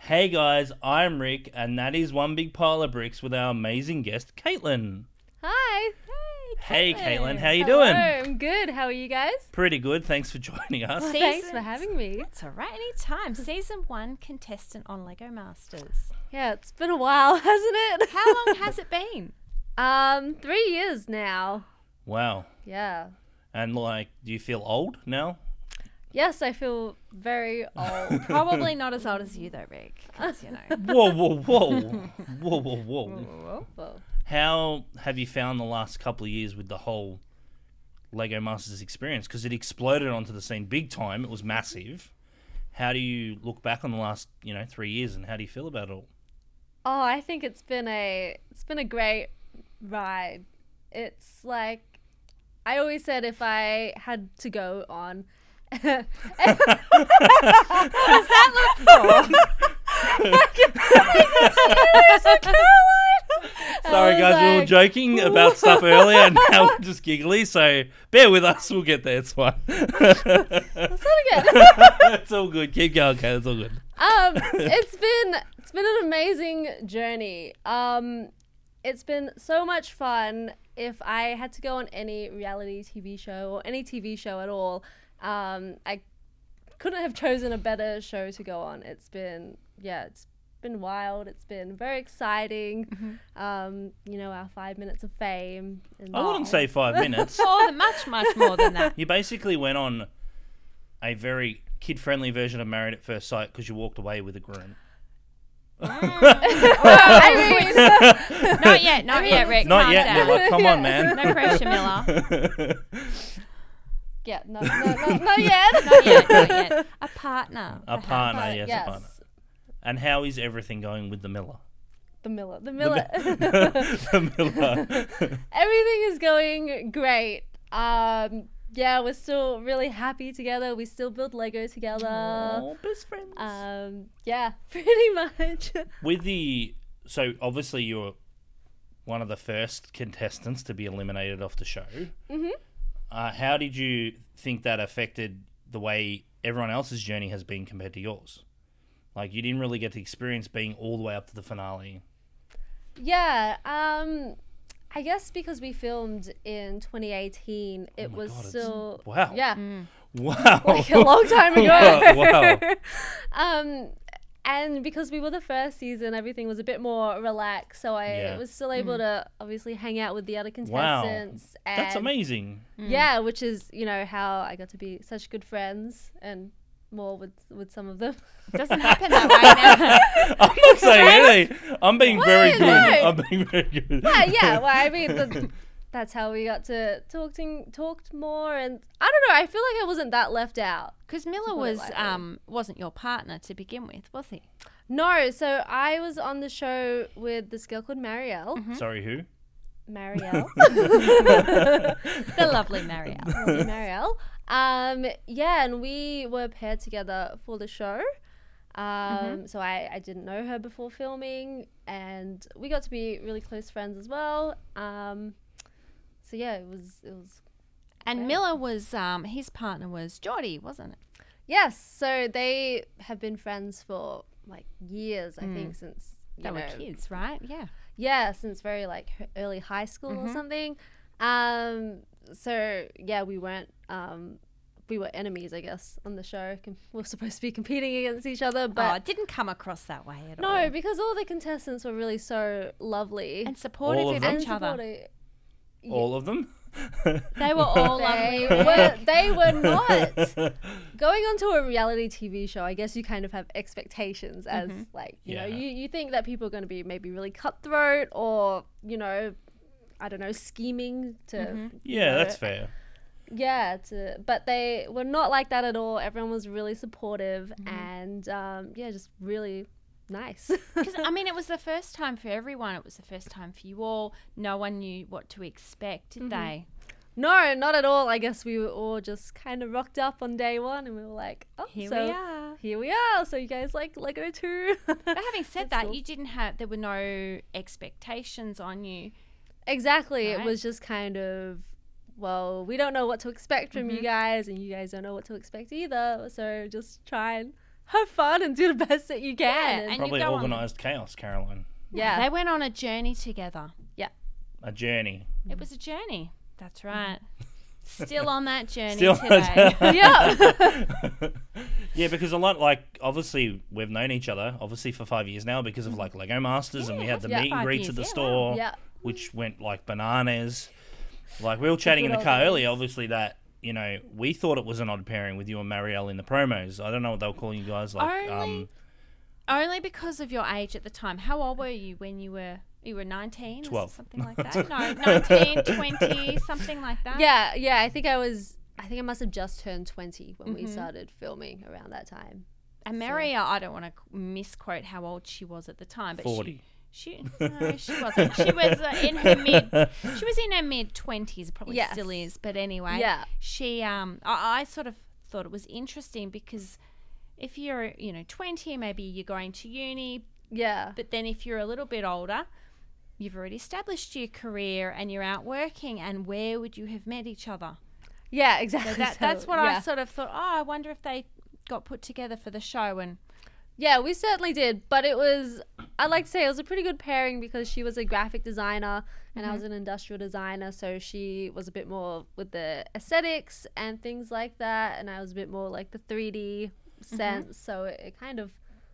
Hey guys, I'm Rick, and that is One Big Pile of Bricks with our amazing guest, Kaitlyn. Hi. Hey Kaitlyn, how you Hello, doing? I'm good. How are you guys? Pretty good, thanks for joining us. Thanks for having me. It's all right, anytime. Season 1 contestant on Lego Masters. Yeah, it's been a while, hasn't it? How long has it been? 3 years now. Wow. Yeah. And do you feel old now? Yes, I feel very old. Probably not as old as you though, Rick. 'Cause, Whoa, whoa, whoa. Whoa, whoa, whoa. Well, How have you found the last couple of years with the whole Lego Masters experience? Because it exploded onto the scene big time. It was massive. How do you look back on the last, 3 years, and how do you feel about it all? oh, I think it's been a great ride. It's like I always said, if I had to go on. What does that look for? Sorry guys, we were joking about stuff earlier and now we're just giggly, so bear with us, we'll get there, it's fine. Let's start again. It's all good, keep going, okay, it's all good. It's been an amazing journey. It's been so much fun. If I had to go on any reality TV show or any TV show at all, I couldn't have chosen a better show to go on. It's been wild. It's been very exciting. Our 5 minutes of fame. And I wouldn't say 5 minutes. Oh, much more than that. You basically went on a very kid-friendly version of Married at First Sight because you walked away with a groom. I mean, not yet, Rick. Not calm yet, down. Miller, come on, man. No pressure, Miller. Yeah, no, not yet. Not yet. A partner. A partner, yes, yes. a partner. And how is everything going with the Miller? The Miller. The Miller. Everything is going great. We're still really happy together. We still build Lego together. Aww, best friends. Pretty much. So obviously you're one of the first contestants to be eliminated off the show. Mm-hmm. How did you think that affected the way everyone else's journey has been compared to yours? Like, you didn't really get to experience being all the way up to the finale. Yeah, I guess because we filmed in 2018, it was God, still... Wow. Yeah. Wow. Like a long time ago. Wow. And because we were the first season, everything was a bit more relaxed. So I was still able to obviously hang out with the other contestants. Wow. That's amazing. Yeah, which is, how I got to be such good friends and more with some of them. It doesn't happen that way now. I'm not saying anything. I'm being very good. No. I'm being very good. Yeah. Well, I mean, that's how we got to talked more, and I don't know. I feel like I wasn't that left out. Because Miller wasn't your partner to begin with, was he? No. So I was on the show with this girl called Marielle. Mm-hmm. Sorry, who? Marielle. The lovely Marielle. Marielle. And we were paired together for the show. So I didn't know her before filming, and we got to be really close friends as well. So yeah, it was. And great. Miller was his partner was Geordie, wasn't it? Yes. So they have been friends for like years. I think since They were kids, right? Yeah. Yeah, since very early high school or something. So yeah, we weren't. We were enemies, I guess, on the show. We were supposed to be competing against each other, but it didn't come across that way at all. no, because all the contestants were really so lovely And supportive All of of them? each other. All of them? They were all lovely. They were not. Going onto a reality TV show, I guess you kind of have expectations as you think that people are going to be maybe really cutthroat or, I don't know, scheming to... Yeah, that's fair. Yeah, but they were not like that at all. Everyone was really supportive and, just really nice. Because, I mean, it was the first time for everyone. It was the first time for you all. No one knew what to expect, did they? No, not at all. I guess we were all just kind of rocked up on day one and we were like, oh, Here we are. So you guys like Lego too? But having said that, cool. you didn't there were no expectations on you. Exactly. Right. It was just kind of, we don't know what to expect from you guys and you guys don't know what to expect either. So just try and have fun and do the best that you can. Yeah, And and Probably you go on- organised chaos, Caroline. yeah. They went on a journey together. A journey. It was a journey. That's right. Still on that journey Still on today. yeah. Yeah, because a lot, like, obviously, we've known each other, obviously, for 5 years now because of, like, Lego Masters, and we had the Yeah. meet and 5 greets years, at the yeah, store, Yeah. which went, like, bananas. Like, we were chatting in the Good car old earlier, days. obviously, that, you know, we thought it was an odd pairing with you and Marielle in the promos. I don't know what they were calling you guys, like, Only because of your age at the time. How old were you when you were 19? 12. Something like that? No, 19, 20, something like that. Yeah. I think I must have just turned 20 when we started filming around that time. And Maria, I don't want to misquote how old she was at the time, but 40. no, she wasn't. She was in her mid 20s, probably Yes. still is. But anyway, Yeah. she I sort of thought it was interesting because if you're 20, maybe you're going to uni, Yeah. but then if you're a little bit older, you've already established your career and you're out working, and where would you have met each other? Yeah, exactly. That's what I yeah. sort of thought, I wonder if they got put together for the show. And Yeah, we certainly did. But I'd like to say it was a pretty good pairing because she was a graphic designer and I was an industrial designer. So she was a bit more with the aesthetics and things like that. And I was a bit more like the 3D sense. So it kind of...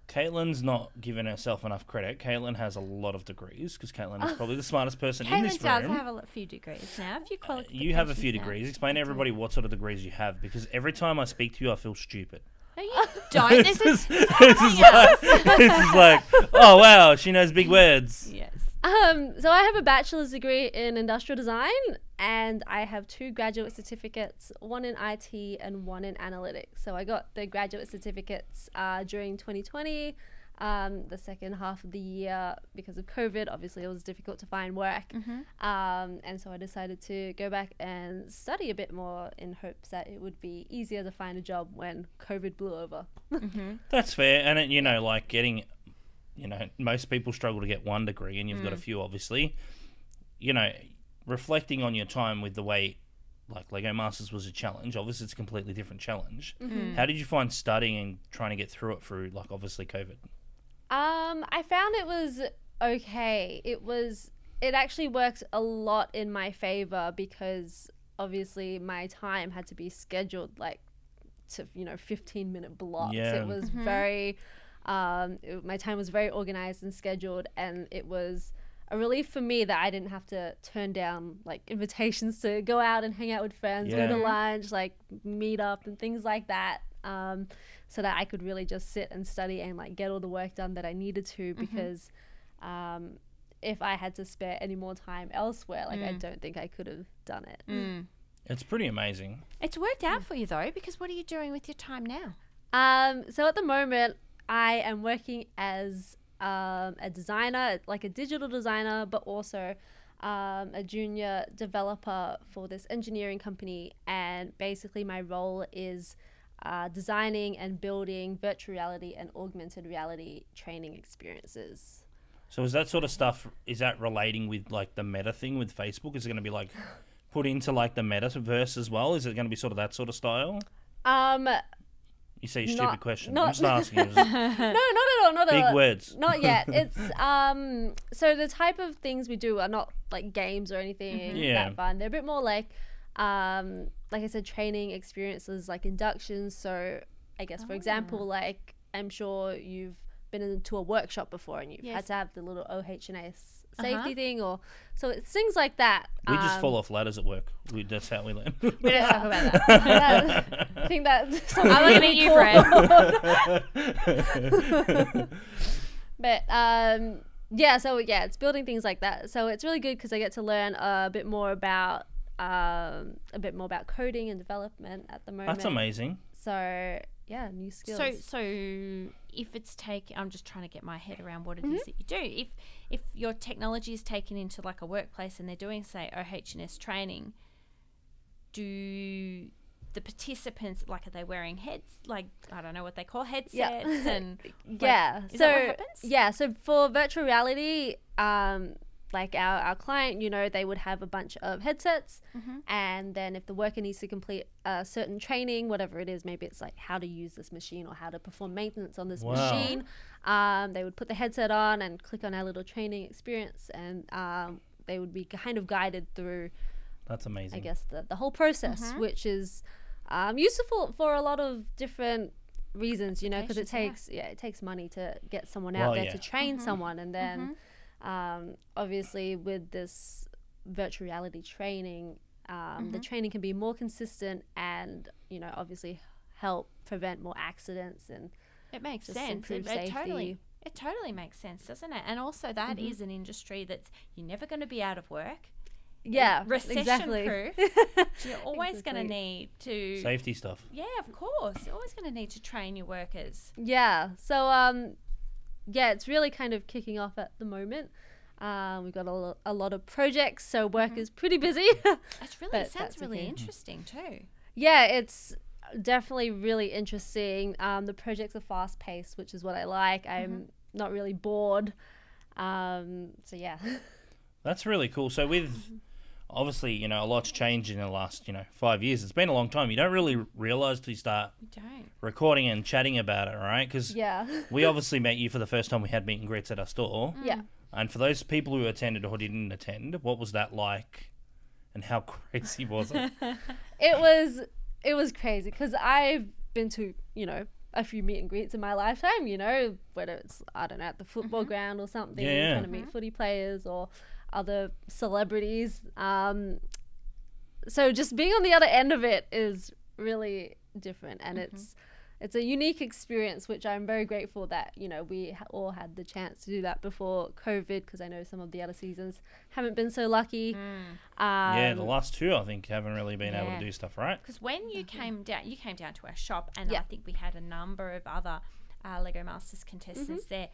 Kaitlyn's not giving herself enough credit. Kaitlyn has a lot of degrees because Kaitlyn is probably the smartest person in this Kaitlyn room. does have a few degrees now. A few qualifications You have a few now. degrees. Explain to everybody what sort of degrees you have, because every time I speak to you, I feel stupid. No, you don't. This is This is like, oh wow, she knows big words. yes. So I have a bachelor's degree in industrial design and I have 2 graduate certificates, one in IT and one in analytics. So I got the graduate certificates during 2020, the second half of the year because of COVID. Obviously, it was difficult to find work. And so I decided to go back and study a bit more in hopes that it would be easier to find a job when COVID blew over. That's fair, and it, like getting, most people struggle to get 1 degree, and you've got a few, obviously. Reflecting on your time with the way, like Lego Masters was a challenge. Obviously, it's a completely different challenge. How did you find studying and trying to get through it through, like, obviously COVID? I found it was okay. It actually worked a lot in my favor because obviously my time had to be scheduled like to 15-minute blocks. Yeah. It was very my time was very organized and scheduled, and it was a relief for me that I didn't have to turn down like invitations to go out and hang out with friends, go to lunch, like meet up and things like that. So that I could really just sit and study and like get all the work done that I needed to, because if I had to spare any more time elsewhere, like I don't think I could have done it. It's pretty amazing. It's worked out for you though, because what are you doing with your time now? So at the moment I am working as a designer, like a digital designer, but also a junior developer for this engineering company, and basically my role is designing and building virtual reality and augmented reality training experiences. So is that sort of stuff, is that relating with like the meta thing with Facebook? Is it going to be like put into like the metaverse as well? Is it going to be sort of that sort of style? You say stupid Not- question. not- I'm just asking you. No, not at all. Not at Big all. words. Not yet. It's so the type of things we do are not like games or anything Yeah. that fun. They're a bit more like I said, training experiences, like inductions. So I guess for example, like I'm sure you've been into a workshop before and you've had to have the little OH&S safety thing, or so it's things like that. We just fall off ladders at work. That's how we learn. We don't talk about that. I think that's I'm looking at you, Brad. But it's building things like that. So it's really good because I get to learn a bit more about coding and development at the moment. That's amazing. So yeah, new skills. So if it's I'm just trying to get my head around what it is that you do. If your technology is taken into like a workplace and they're doing, say, OH&S training, do the participants, like, are they wearing I don't know what they call headsets and yeah. is So that what happens? yeah. So for virtual reality, like our client, you know, they would have a bunch of headsets, and then if the worker needs to complete a certain training, whatever it is, maybe it's like how to use this machine or how to perform maintenance on this machine, they would put the headset on and click on our little training experience, and they would be kind of guided through, That's amazing. I guess, the whole process, which is useful for a lot of different reasons, you know, because it takes money to get someone out there to train someone, and then obviously with this virtual reality training, the training can be more consistent and, you know, obviously help prevent more accidents, and it makes just sense. improve safety. It totally makes sense, doesn't it? And also that is an industry that's, you're never going to be out of work. Yeah, recession proof. You're always going to need to Safety stuff. Yeah, of course. You're always going to need to train your workers. Yeah. So yeah, it's really kind of kicking off at the moment. We've got a lot of projects, so work is pretty busy. It sounds really interesting too. Yeah, it's definitely really interesting. The projects are fast paced, which is what I like. I'm not really bored. So yeah. That's really cool. So with obviously, you know, a lot's changed in the last, 5 years. It's been a long time. You don't really realize till you start recording and chatting about it, right? Because we obviously met you for the first time. We had meet and greets at our store. Yeah. And for those people who attended or didn't attend, what was that like, and how crazy was it? It was crazy because I've been to, a few meet and greets in my lifetime, whether it's, I don't know, at the football ground or something, trying to meet footy players or other celebrities. So just being on the other end of it is really different, and it's a unique experience, which I'm very grateful that, we all had the chance to do that before COVID, because I know some of the other seasons haven't been so lucky. The last two, I think, haven't really been able to do stuff, right? Because when you came down to our shop, and I think we had a number of other Lego Masters contestants there.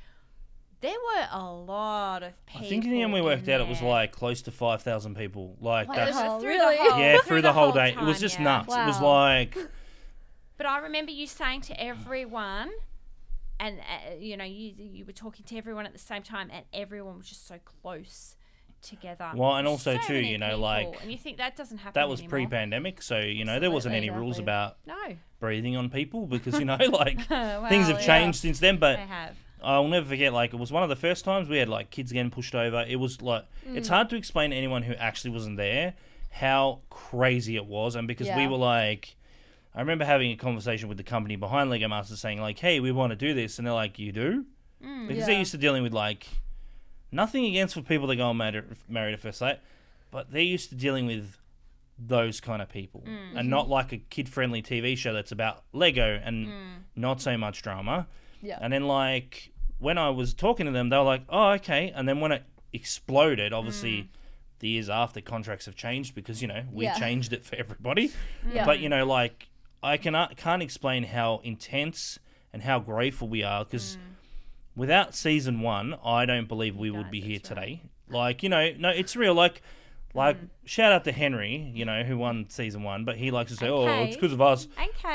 There were a lot of people. I think in the end we worked out it was like close to 5,000 people. Like that's through the whole day. Time, it was just nuts. Wow. It was like. But I remember you saying to everyone, and you were talking to everyone at the same time, and everyone was just so close together. Well, and also so too, like, and you think that doesn't happen. That was anymore. pre-pandemic, so there wasn't any rules about No. breathing on people because things have changed since then. But they have. I'll never forget. Like, it was one of the first times we had like kids getting pushed over. It was like it's hard to explain to anyone who actually wasn't there how crazy it was, and because we were like. I remember having a conversation with the company behind Lego Masters saying, like, hey, we want to do this. And they're like, you do? Because they're used to dealing with, like, nothing against for people that go on married at first sight, but they're used to dealing with those kind of people. And not like a kid-friendly TV show that's about Lego and not so much drama. Yeah. And then, like, when I was talking to them, they were like, oh, okay. And then when it exploded, obviously... the years after, contracts have changed because, we changed it for everybody. But, like... I can't explain how intense and how grateful we are because without season 1, I don't believe we would be here today. Like, no, it's real. Like shout out to Henry, who won season 1, but he likes to say, it's because of us.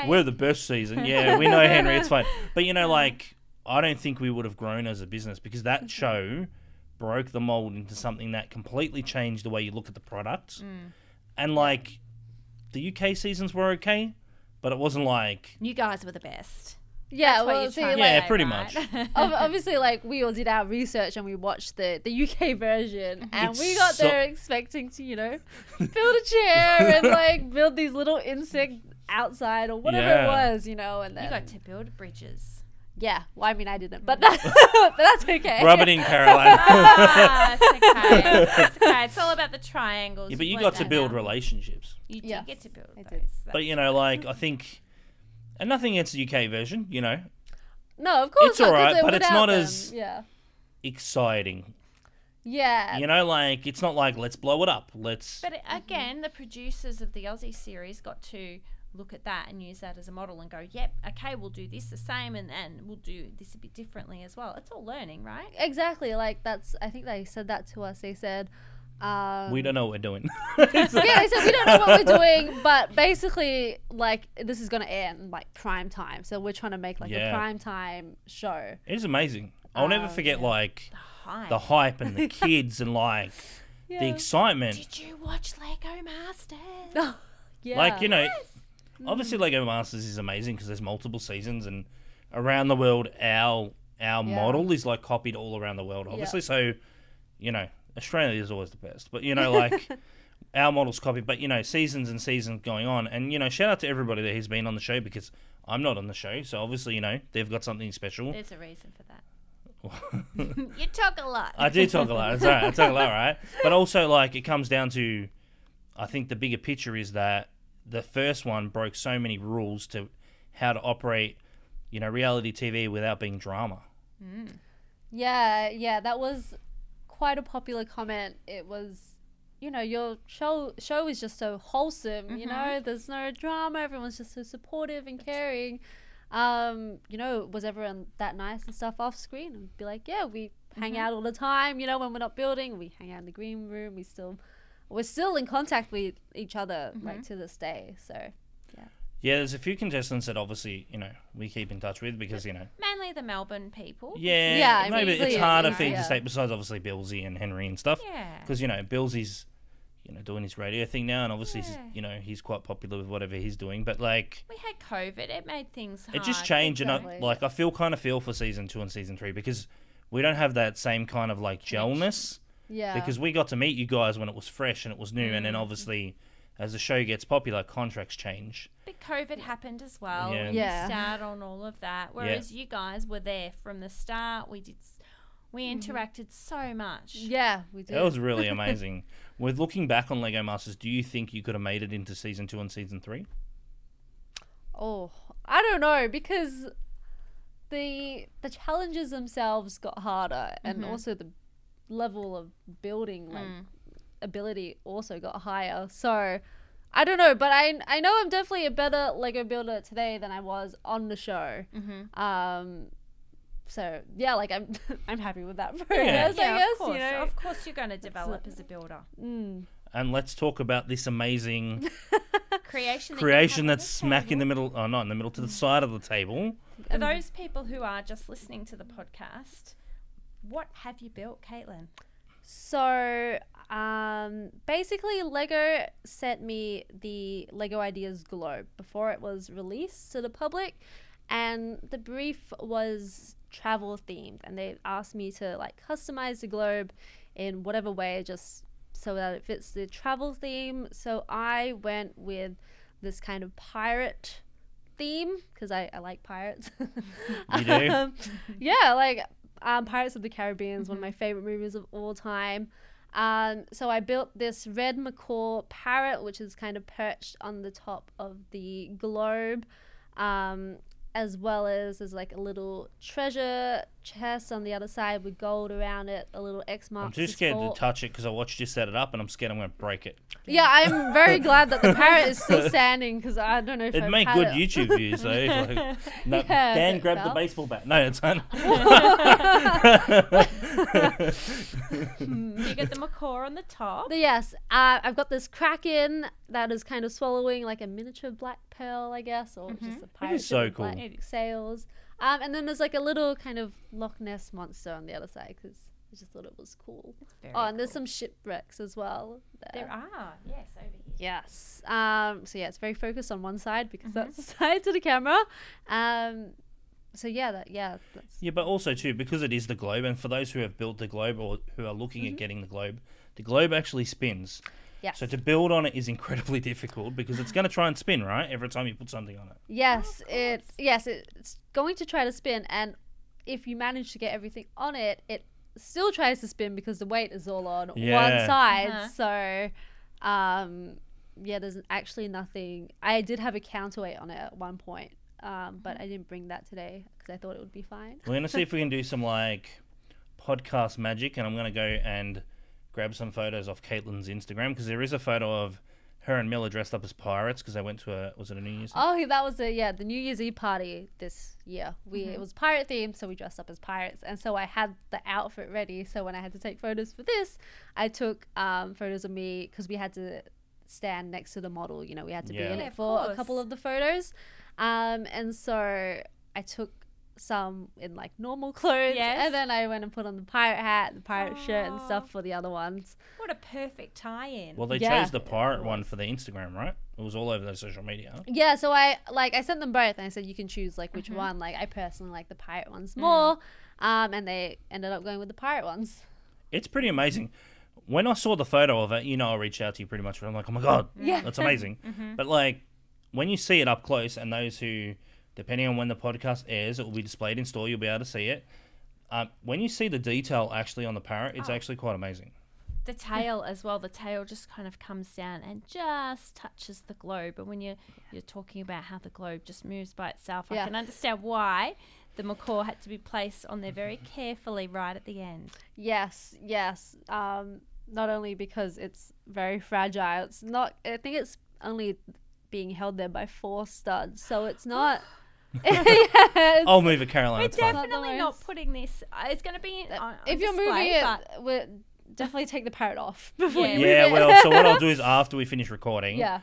We're the best season. Yeah, we know Henry. It's fine. But, like, I don't think we would have grown as a business because that show broke the mold into something that completely changed the way you look at the product. And, like, the UK seasons were okay. But it wasn't like... You guys were the best. Yeah, well, see, pretty much. Obviously, like, we all did our research and we watched the UK version. And we got there expecting to, build a chair and, like, build these little insect outside or whatever it was, and then... You got to build bridges. Yeah, well, I mean, I didn't, but that's okay. Rub it in, Caroline. It's okay. It's okay. It's all about the triangles. Yeah, but you got to build relationships. You did get to build those. But, like, I think... And nothing against the UK version, No, of course it's all right, but it's not them. as exciting. Yeah. Like, it's not like, let's blow it up. But again, the producers of the Aussie series got to... look at that and use that as a model and go, yep, okay, we'll do this the same and we'll do this a bit differently as well. It's all learning, right? Exactly. Like, I think they said that to us. They said... we don't know what we're doing. They said we don't know what we're doing, but basically, like, this is going to air in, like, prime time. So we're trying to make, like, a prime time show. It is amazing. I'll never forget like Hype. the hype and the kids and like the excitement. Did you watch Lego Masters? Yeah. Like, you know, obviously Lego Masters is amazing because there's multiple seasons, and around the world our model is like copied all around the world, obviously. So, you know, Australia is always the best, but you know, like our model's copied, but you know, seasons and seasons going on, and you know, shout out to everybody that has been on the show, because I'm not on the show, so obviously, you know, they've got something special. There's a reason for that. You talk a lot. I do talk a lot. It's all right. I talk a lot, right? But also, like, it comes down to, I think the bigger picture is that the first one broke so many rules to how to operate, you know, reality TV without being drama. Yeah, that was quite a popular comment. It was, you know, your show is just so wholesome, you know, there's no drama, everyone's just so supportive and caring. You know, was everyone that nice and stuff off screen? And be like, yeah, we hang out all the time, you know, when we're not building, we hang out in the green room, we're still in contact with each other, like, to this day, so... Yeah, there's a few contestants that obviously, you know, we keep in touch with because, you know... Mainly the Melbourne people. Yeah, maybe usually it's harder it's for you easier. to state, besides obviously Billsy and Henry and stuff. Yeah. Because, you know, Billsy's, you know, doing his radio thing now, and obviously, he's, you know, he's quite popular with whatever he's doing, but, like... We had COVID. It made things hard. It just changed, Exactly. and I feel for season 2 and season 3, because we don't have that same kind of, like, gelness. Yeah. Because we got to meet you guys when it was fresh and it was new, and then obviously... As the show gets popular, contracts change. But COVID happened as well. Yeah. We missed out on all of that. Whereas Yeah. you guys were there from the start. We interacted so much. Yeah, we did. That was really amazing. With looking back on Lego Masters, do you think you could have made it into season 2 and season 3? Oh, I don't know, because the challenges themselves got harder, and also the level of building, like, ability also got higher. So I don't know, but I know I'm definitely a better Lego builder today than I was on the show. So yeah, like, I'm happy with that progress, I guess. Of course. You know? Of course you're going to develop as a builder. And let's talk about this amazing Creation that's smack in the middle, not in the middle, to the side of the table. For those people who are just listening to the podcast, what have you built, Kaitlyn? So basically, Lego sent me the Lego Ideas Globe before it was released to the public, and the brief was travel themed, and they asked me to, like, customize the globe in whatever way, just so that it fits the travel theme. So I went with this kind of pirate theme, because I like pirates. You do? Yeah, like, Pirates of the Caribbean is one of my favorite movies of all time. So I built this red macaw parrot, which is kind of perched on the top of the globe, as well as there's, like, a little treasure chest on the other side with gold around it, a little X marks. I'm too scared to touch it because I watched you set it up, and I'm scared I'm going to break it. Yeah, I'm very glad that the parrot is still standing, because I don't know if It'd I've make had good it. YouTube views, though. Like, no, Yeah, Dan, but grab the well. baseball bat. No, it's fine. You get the macaw on the top. But yes, I've got this kraken that is kind of swallowing, like, a miniature black pearl, I guess, or just a pirate so with black cool. sails. And then there's, like, a little kind of Loch Ness monster on the other side, because I just thought it was cool. Very And there's cool. some shipwrecks as well. There are, yes, over here. Yes. So yeah, it's very focused on one side, because that's the side to the camera. So yeah, that's Yeah, but also, too, because it is the globe, and for those who have built the globe or who are looking at getting the globe actually spins. yes. So to build on it is incredibly difficult because it's going to try and spin, right? Every time you put something on it. Yes, it's going to try to spin, and if you manage to get everything on it, it still tries to spin because the weight is all on one Yeah. side. So, yeah, there's actually nothing. I did have a counterweight on it at one point, but I didn't bring that today because I thought it would be fine. We're going to see if we can do some, like, podcast magic, and I'm going to go and grab some photos off Kaitlyn's Instagram, because there is a photo of her and Miller dressed up as pirates because they went to was it a New Year's? Oh, that was the New Year's Eve party this year. It was pirate themed, so we dressed up as pirates, and so I had the outfit ready. So when I had to take photos for this, I took photos of me, because we had to stand next to the model. You know, we had to be in Yeah, it of for a course. couple of the photos, and so I took some in like normal clothes, Yes. and then I went and put on the pirate hat, the pirate shirt, and Aw. stuff for the other ones. What a perfect tie-in. Well, they Yeah, chose the pirate it one was. for the Instagram, right? It was all over their social media. Yeah, so I sent them both, and I said you can choose like which one. Like I personally like the pirate ones more, and they ended up going with the pirate ones. It's pretty amazing. When I saw the photo of it, I reached out to you pretty much. I'm like, oh my God, Yeah. that's amazing. But like, when you see it up close, and those who, depending on when the podcast airs, it will be displayed in store, you'll be able to see it. When you see the detail actually on the parrot, it's actually quite amazing. The tail as well. The tail just kind of comes down and just touches the globe. And when you're talking about how the globe just moves by itself, I Yeah. can understand why the macaw had to be placed on there very carefully right at the end. Yes. Not only because it's very fragile, it's not. I think it's only being held there by 4 studs, so it's not. Yeah, I'll move it, Caroline. We're It's fine. definitely not most- putting this. It's going to be on if you're display, moving it, but we'll definitely take the parrot off before Yeah. you Yeah, move it. well, so what I'll do is after we finish recording, Yeah.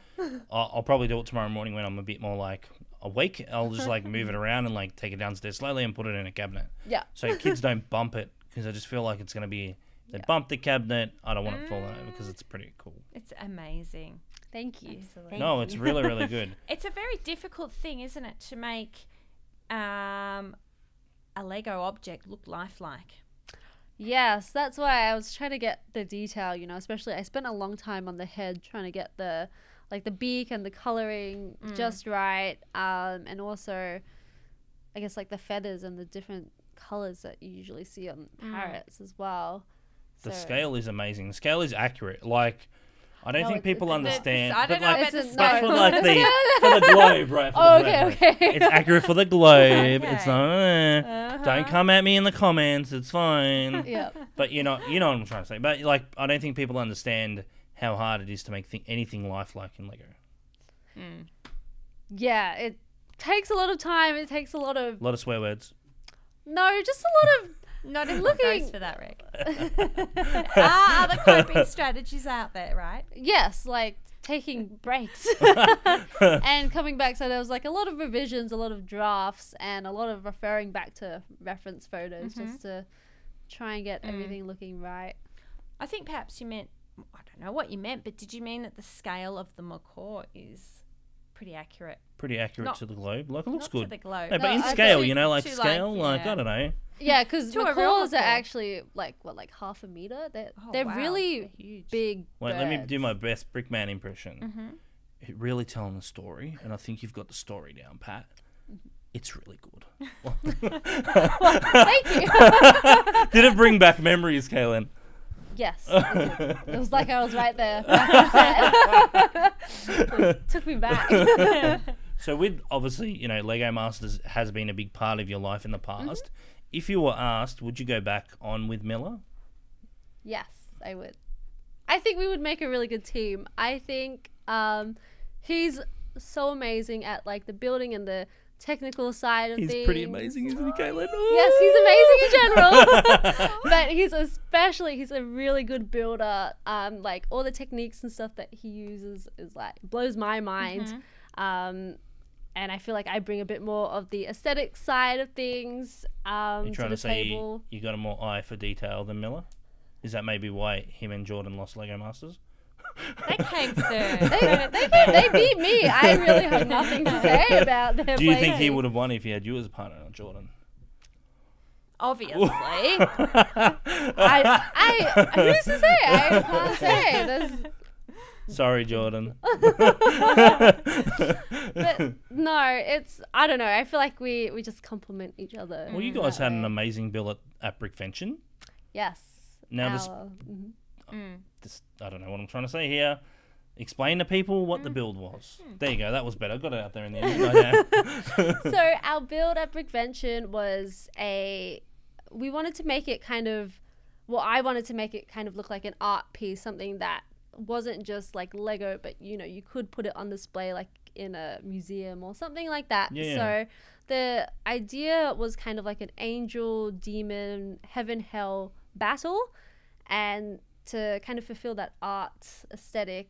I'll probably do it tomorrow morning when I'm a bit more like awake. I'll just like move it around and like take it downstairs slowly and put it in a cabinet. Yeah. So kids don't bump it, because I just feel like it's going to be, they bump the cabinet. I don't want it falling over because it's pretty cool. it's amazing. Thank you. Absolutely. Thank No, you. it's really, really good. It's a very difficult thing, isn't it, to make a Lego object look lifelike. Yes, that's why I was trying to get the detail, especially I spent a long time on the head trying to get the beak and the coloring just right. And also I guess like the feathers and the different colors that you usually see on parrots as well. The So- scale is amazing. The scale is accurate. Like, I don't No, think it's- people it's- understand. I don't but know like, about the It's a- but scale. for like for the globe, right? For Oh, the globe, okay, right? okay. It's accurate for the globe. It's Okay. not. Don't come at me in the comments. It's fine. Yeah. But you know what I'm trying to say. But like, I don't think people understand how hard it is to make anything lifelike in Lego. Yeah, it takes a lot of time. It takes a lot of A lot of swear words. no, just a lot of Not everyone Looking- goes for that, Rick. Other coping strategies out there, right? yes, like taking breaks and coming back. So there was like a lot of revisions, a lot of drafts, and a lot of referring back to reference photos just to try and get everything looking right. I think perhaps you meant, I don't know what you meant, but did you mean that the scale of the macaw is pretty accurate? Pretty accurate Not- to the globe. Like, it looks Not good. to the globe. No, but No, in I scale, think you know, like to, scale, like, I yeah. don't know. Yeah, because To a real macaws are macaw. actually like half a meter. They're Oh, wow. really They're huge. big. Wait, let me do birds. my best Brickman impression. It really telling the story, and I think you've got the story down, Pat. It's really good. Thank you. Did it bring back memories, Kaitlyn? Yes, it did. It was like I was right there. Back on set. Took me back. So with, obviously, you know, Lego Masters has been a big part of your life in the past. If you were asked, would you go back on with Miller? Yes, I would. I think we would make a really good team. I think he's so amazing at like the building and the technical side of He's things. pretty amazing, isn't he, Kaitlyn? Yes, he's amazing in general. But he's a really good builder. Like all the techniques and stuff that he uses is like blows my mind. And I feel like I bring a bit more of the aesthetic side of things You're to trying the to say table. you got a more eye for detail than Miller? Is that maybe why him and Jordan lost Lego Masters? They came third. They beat me. I really have nothing to say about their Do you think he placing. would have won if he had you as a partner, not Jordan? Obviously. Who's to say? I can't say. There's, Sorry, Jordan. but no, it's I don't know. I feel like we just complement each other. Well, you in guys that had an way. amazing build at Brickvention. Yes. Now this, I don't know what I'm trying to say here. Explain to people what the build was. There you go. That was better. Got it out there in the end. So our build at Brickvention was we wanted to make it I wanted to make it kind of look like an art piece, something that wasn't just like Lego, but you could put it on display like in a museum or something like that. Yeah. So the idea was kind of like an angel, demon, heaven, hell battle, and to kind of fulfill that art aesthetic,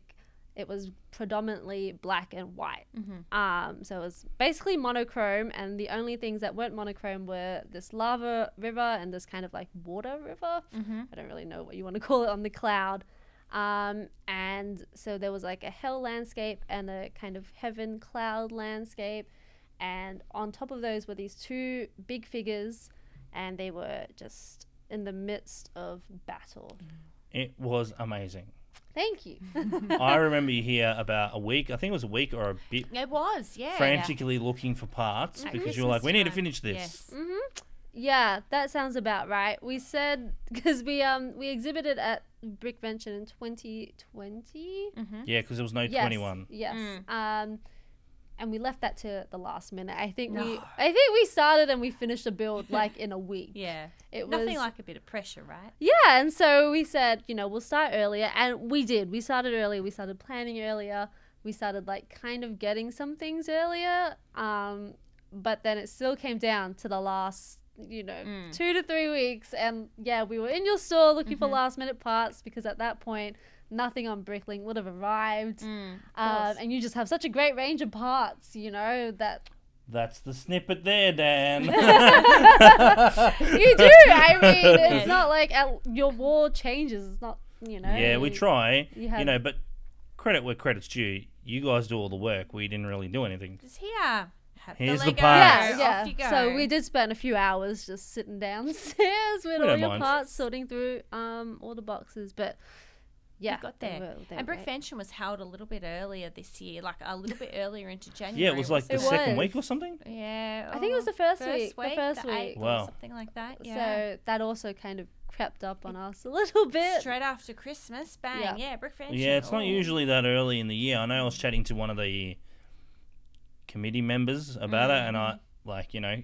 it was predominantly black and white. So it was basically monochrome, and the only things that weren't monochrome were this lava river and this kind of like water river. I don't really know what you want to call it on the cloud. And so there was like a hell landscape and a kind of heaven cloud landscape, and on top of those were these two big figures, and they were just in the midst of battle. It was amazing. Thank you. I remember you here about a week, I think it was a week or a bit, It was, yeah. frantically looking for parts At because you were like, we need to Christmas finish this. Yes. Yeah, that sounds about right. We said, because we exhibited at Brickvention in 2020. Yeah, because there was no 21. Yes. And we left that to the last minute. I think we started and we finished the build like in a week. Yeah. It Nothing was like a bit of pressure, right? Yeah, and so we said, we'll start earlier, and we did. We started earlier. We started planning earlier. We started like kind of getting some things earlier. But then it still came down to the last 2 to 3 weeks, and yeah, we were in your store looking for last minute parts, because at that point nothing on Bricklink would have arrived. And you just have such a great range of parts, That's the snippet there, Dan. you do. I mean, it's not like your wall changes. It's not, Yeah, we try, have- but credit where credit's due. You guys do all the work. We didn't really do anything. Just here. Here's the Lego. parts. Yeah. Off you go. So we did spend a few hours just sitting downstairs with all don't your mind. parts, sorting through all the boxes, but yeah, We got there. they And were great. Brickvention was held a little bit earlier this year, like a little bit earlier into January. Yeah, it was like the It second was. week or something. Yeah. I think it was the first first week. The first week. 8th or Wow. something like that. Yeah. So that also kind of crept up on us a little bit. Straight after Christmas, bang. Yeah. Yeah, Brickvention. Yeah, it's not Oh. usually that early in the year. I know I was chatting to one of the committee members about it, and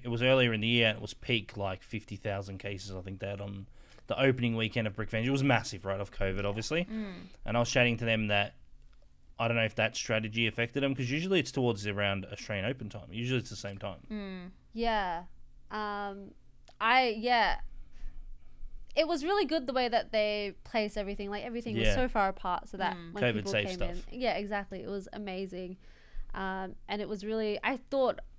it was earlier in the year, and it was peak like 50,000 cases, I think they had on the opening weekend of Brickvention. It was massive, right, off COVID, obviously. And I was chatting to them that I don't know if that strategy affected them, because usually it's towards around Australian Open time. Usually it's the same time. Yeah. It was really good the way that they placed everything. Like everything was Yeah. so far apart, so that when COVID people safe came stuff. in, yeah, exactly. It was amazing, and it was really.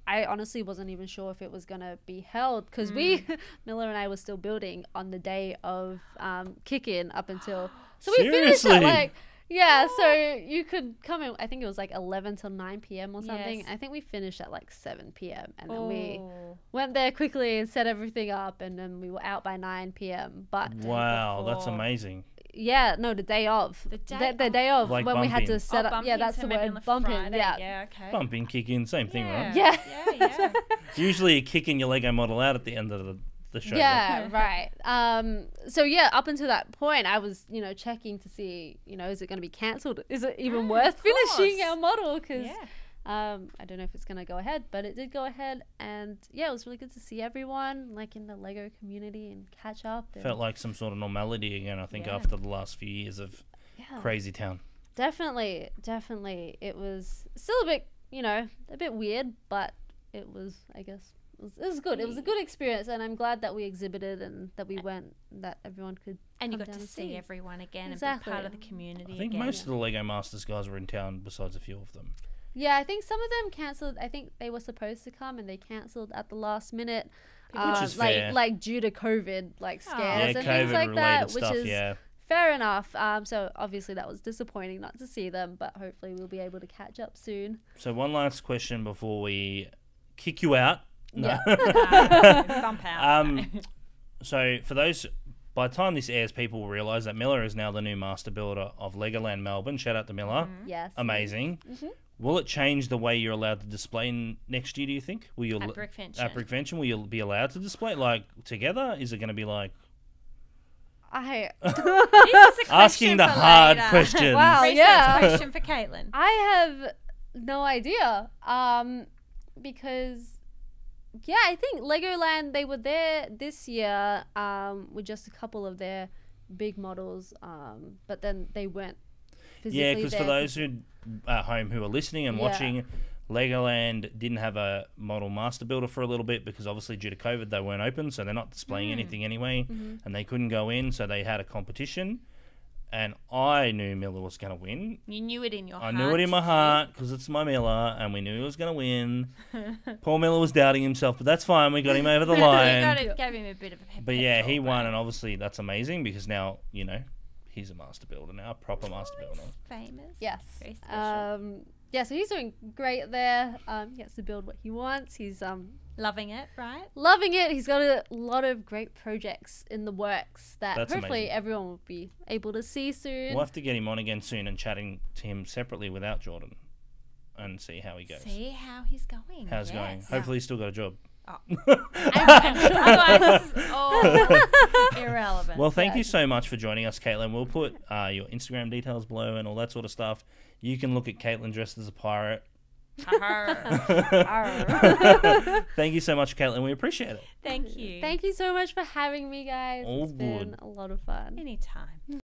I honestly wasn't even sure if it was gonna be held, because Miller and I were still building on the day of kick-in up until. So we finished at Seriously? so you could come in. I think it was like 11 till 9 p.m. or something. Yes. I think we finished at like 7 p.m. and then we Oh. went there quickly and set everything up, and then we were out by 9 p.m. But Wow, that's before. amazing. yeah, no, the day of. The day the day of, Like when we had to bumping. set up. bumping, Yeah, that's so the maybe on word. the Bumping. Friday. Yeah. Yeah, okay. Bump in, kick in, same thing, right? Yeah. Yeah. Usually you're kicking your Lego model out at the end of the show. Yeah, right. So yeah, up until that point, I was, checking to see, is it going to be cancelled? Is it even worth finishing course. our model? Because Yeah. I don't know if it's going to go ahead, but it did go ahead, and yeah, it was really good to see everyone like in the Lego community and catch up. And Felt like some sort of normality again, I think, Yeah. after the last few years of yeah, crazy town. definitely. It was still a bit weird, but it was, I guess. It was good. It was a good experience, and I'm glad that we exhibited and that we went, that everyone could And you come got down to and see everyone again Exactly. and be part of the community I think again. most of the Lego Masters guys were in town, besides a few of them. Yeah, I think some of them cancelled. I think they were supposed to come and they cancelled at the last minute, Which is fair. like due to COVID scares Yeah, and things like COVID-related that, which stuff, is yeah. fair enough. So obviously that was disappointing not to see them, but hopefully we'll be able to catch up soon. So one last question before we kick you out. No. Bump out. So for those, by the time this airs, people will realise that Miller is now the new master builder of Legoland Melbourne. Shout out to Miller. Yes. Amazing. Will it change the way you're allowed to display next year, do you think? Will you At Brickvention. At Brickvention, will you be allowed to display like together? Is it going to be like I This is a asking question the for hard later. questions? Wow. Research yeah. question for Kaitlyn. have no idea. Because yeah, I think Legoland, they were there this year with just a couple of their big models, but then they weren't physically Yeah, because for there. those who at home who are listening and Yeah. watching, Legoland didn't have a model master builder for a little bit because obviously due to COVID they weren't open, so they're not displaying anything anyway, and they couldn't go in, so they had a competition. and I knew Miller was going to win. You knew it in your I heart. knew it in my heart because it's my Miller, and we knew he was going to win. Poor Miller was doubting himself, but that's fine. We got him over the line. Gave him a bit of a pep. But yeah, he won, and obviously that's amazing because now, you know, he's a master builder now, a proper master builder. Famous. Yes. Very special. Yeah, so he's doing great there. He gets to build what he wants. He's Loving it, right? loving it. He's got a lot of great projects in the works that That's hopefully amazing. everyone will be able to see soon. We'll have to get him on again soon and chatting to him separately without Jordan and see how he goes. See how he's going. How's it going? Yes. Hopefully he's still got a job. Oh. Otherwise, this is all irrelevant. Well, thank you so much for joining us, Kaitlyn. We'll put your Instagram details below and all that sort of stuff. You can look at Kaitlyn dressed as a pirate. Thank you so much, Kaitlyn. We appreciate it. Thank you. Thank you so much for having me, guys. All It's been good. a lot of fun. Anytime.